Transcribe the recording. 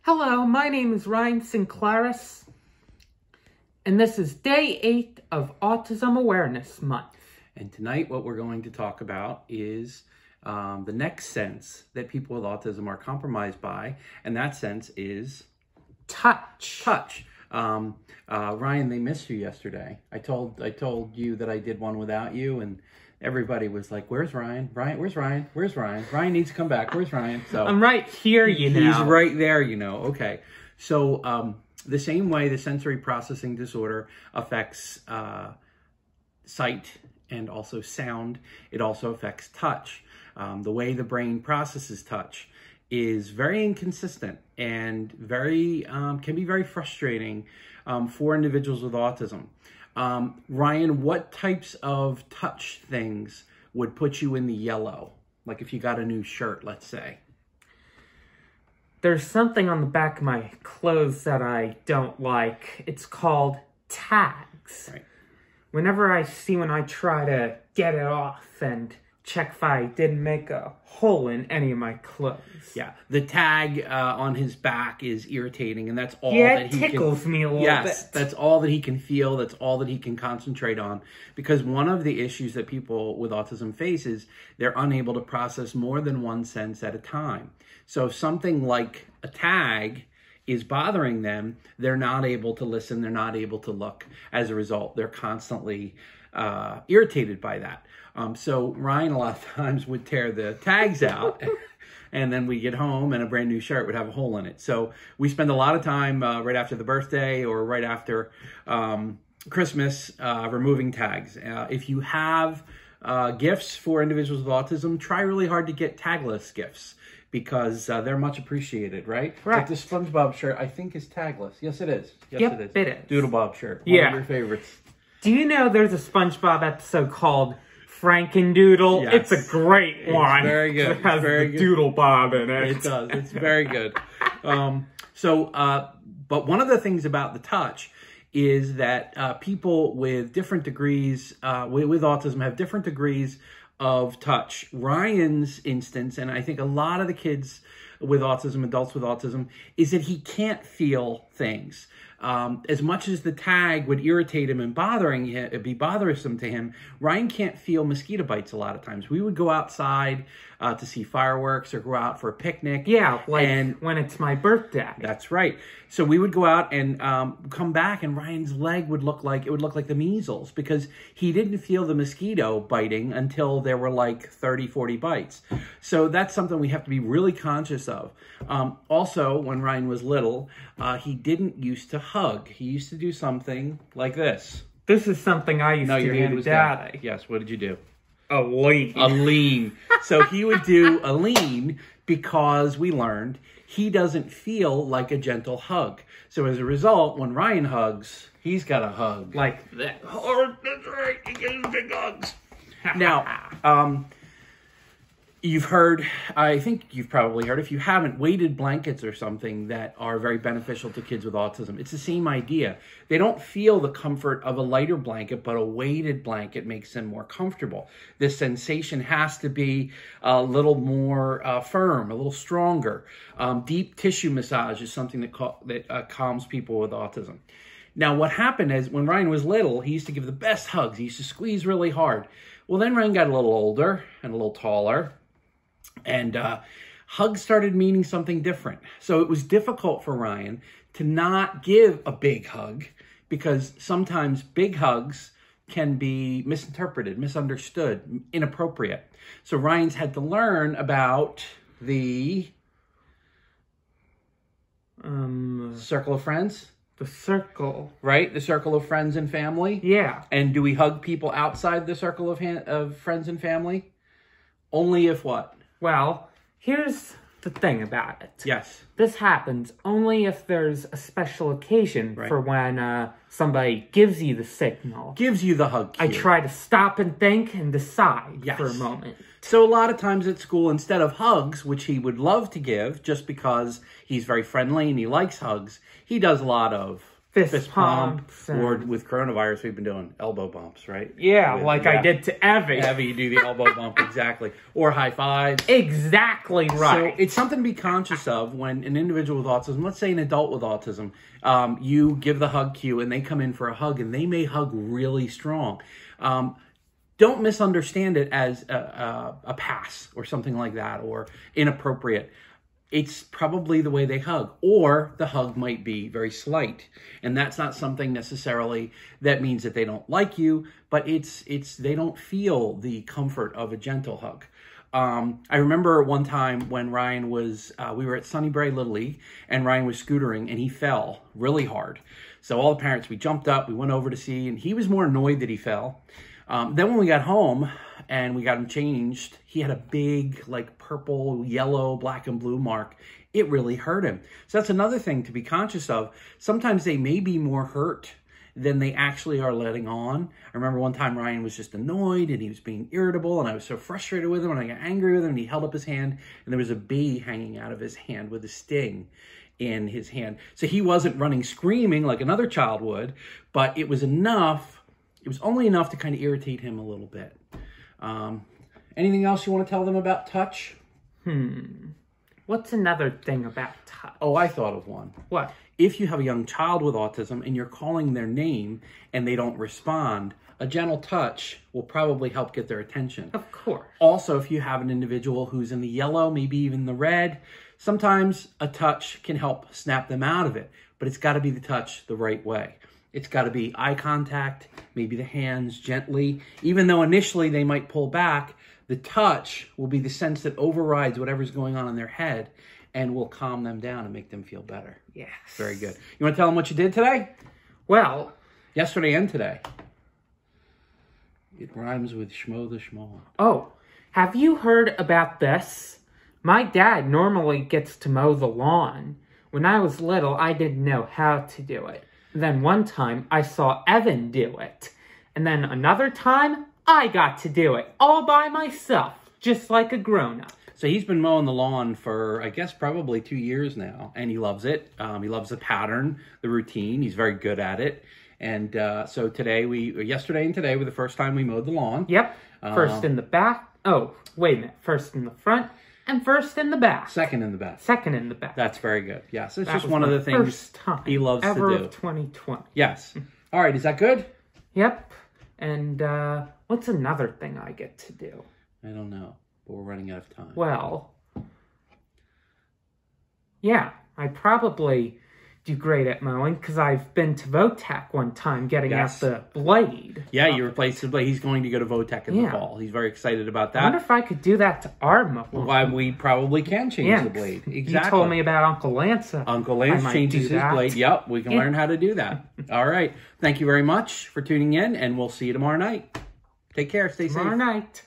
Hello, my name is Ryan Sinclaris, and this is day 8 of Autism Awareness Month. And tonight what we're going to talk about is the next sense that people with autism are compromised by, and that sense is touch. Touch. Ryan, they missed you yesterday. I told you that I did one without you, and everybody was like, "Where's Ryan? Ryan, where's Ryan? Where's Ryan? Ryan needs to come back. Where's Ryan?" So I'm right here, He's right there, Okay. So the same way the sensory processing disorder affects sight and also sound, it also affects touch. The way the brain processes touch is very inconsistent and can be very frustrating for individuals with autism. Ryan, what types of touch things would put you in the yellow? Like if you got a new shirt, let's say. There's something on the back of my clothes that I don't like. It's called tags. Right. Whenever I try to get it off and check if I didn't make a hole in any of my clothes. Yeah, the tag on his back is irritating, and that's all that he tickles me a little bit. Yes, that's all that he can feel. That's all that he can concentrate on. Because one of the issues that people with autism face is they're unable to process more than one sense at a time. So if something like a tag is bothering them, they're not able to listen, they're not able to look. As a result, they're constantly irritated by that. So Ryan a lot of times would tear the tags out and then we get home and a brand new shirt would have a hole in it. So we spend a lot of time right after the birthday or right after Christmas removing tags. If you have gifts for individuals with autism, try really hard to get tagless gifts because they're much appreciated, right? Right. Like this SpongeBob shirt, I think is tagless. Yes, it is. Yes, yep, it is. It is. Doodle Bob shirt. One of your favorites. Do you know there's a SpongeBob episode called Frankendoodle? Yes. It's a great one. It's very good. It has very the good. Doodle Bob in it. It does. It's very good. But one of the things about the touch is that people with different degrees, with autism have different degrees of touch. Ryan's instance, and I think a lot of the kids with autism, adults with autism, is that he can't feel things. As much as the tag would irritate him and be bothersome to him, Ryan can't feel mosquito bites a lot of times. We would go outside to see fireworks or go out for a picnic. Yeah, when it's my birthday. That's right. So we would go out and come back and Ryan's leg would look like the measles because he didn't feel the mosquito biting until there were like 30, 40 bites. So that's something we have to be really conscious of. Also, when Ryan was little, he didn't used to hug. He used to do something like this. This is something I used to do to Daddy. Yes, what did you do? A lean. A lean. So he would do a lean because we learned he doesn't feel like a gentle hug. So as a result, when Ryan hugs, he's got a hug. Like this. Oh, that's right. He gives big hugs. Now, you've heard, I think you've probably heard, if you haven't, weighted blankets or something that are very beneficial to kids with autism. It's the same idea. They don't feel the comfort of a lighter blanket, but a weighted blanket makes them more comfortable. The sensation has to be a little more firm, a little stronger. Deep tissue massage is something that calms people with autism. Now, what happened is when Ryan was little, he used to give the best hugs. He used to squeeze really hard. Well, then Ryan got a little older and a little taller. And hugs started meaning something different. So it was difficult for Ryan to not give a big hug because sometimes big hugs can be misinterpreted, misunderstood, inappropriate. So Ryan's had to learn about the circle of friends. The circle. Right? The circle of friends and family. Yeah. And do we hug people outside the circle of friends and family? Only if what? Well, here's the thing about it. Yes. This happens only if there's a special occasion Right. for when somebody gives you the signal. Gives you the hug cue. I try to stop and think and decide Yes. for a moment. So a lot of times at school, instead of hugs, which he would love to give just because he's very friendly and he likes hugs, he does a lot of fist pump, pumps. or with coronavirus, we've been doing elbow bumps, right? Yeah, like I did to Evie. Evie, you do the elbow bump, exactly. Or high fives. Exactly right. So it's something to be conscious of when an individual with autism, let's say an adult with autism, you give the hug cue and they come in for a hug and they may hug really strong. Don't misunderstand it as a pass or something like that or inappropriate. It's probably the way they hug, or the hug might be very slight. And that's not something necessarily that means that they don't like you, but it's they don't feel the comfort of a gentle hug. I remember one time when Ryan was, we were at Sunnybrae Little League, and Ryan was scootering, and he fell really hard. So all the parents, we jumped up, we went over to see, and he was more annoyed that he fell. Then when we got home and we got him changed, he had a big, like, purple, yellow, black, and blue mark. It really hurt him. So that's another thing to be conscious of. Sometimes they may be more hurt than they actually are letting on. I remember one time Ryan was just annoyed and he was being irritable, and I was so frustrated with him, and I got angry with him, and he held up his hand, and there was a bee hanging out of his hand with a sting in his hand. So he wasn't running screaming like another child would, but it was enough. It was only enough to kind of irritate him a little bit. Anything else you want to tell them about touch? What's another thing about touch? Oh, I thought of one. What? If you have a young child with autism and you're calling their name and they don't respond, a gentle touch will probably help get their attention. Of course. Also, if you have an individual who's in the yellow, maybe even the red, sometimes a touch can help snap them out of it, but it's got to be the touch the right way. It's got to be eye contact, maybe the hands gently. Even though initially they might pull back, the touch will be the sense that overrides whatever's going on in their head and will calm them down and make them feel better. Yes. Very good. You want to tell them what you did today? Well, Yesterday and today. It rhymes with schmo the schmo. oh, have you heard about this? My dad normally gets to mow the lawn. When I was little, I didn't know how to do it. Then one time, I saw Evan do it. And then another time, I got to do it all by myself, just like a grown-up. So he's been mowing the lawn for, I guess, probably 2 years now, and he loves it. He loves the pattern, the routine. He's very good at it. And so yesterday and today were the first time we mowed the lawn. Yep. First in the back. Oh, wait a minute. First in the front and first in the back. Second in the back. Second in the back. That's very good. Yes, it's That just was one of my the things first time he loves ever to do. Of 2020. Yes. All right, is that good? Yep. And what's another thing I get to do? I don't know, but we're running out of time. Well, yeah, I probably do great at mowing because I've been to Votech one time getting out the blade. Yeah, you replaced the blade. He's going to go to Votech in the fall. He's very excited about that. I wonder if I could do that to our mower. Why, we probably can change the blade. Exactly. You told me about Uncle Lance. Uncle Lance changes his blade. Yep, we can learn how to do that. All right. Thank you very much for tuning in, and we'll see you tomorrow night. Take care. Stay safe. Tomorrow night.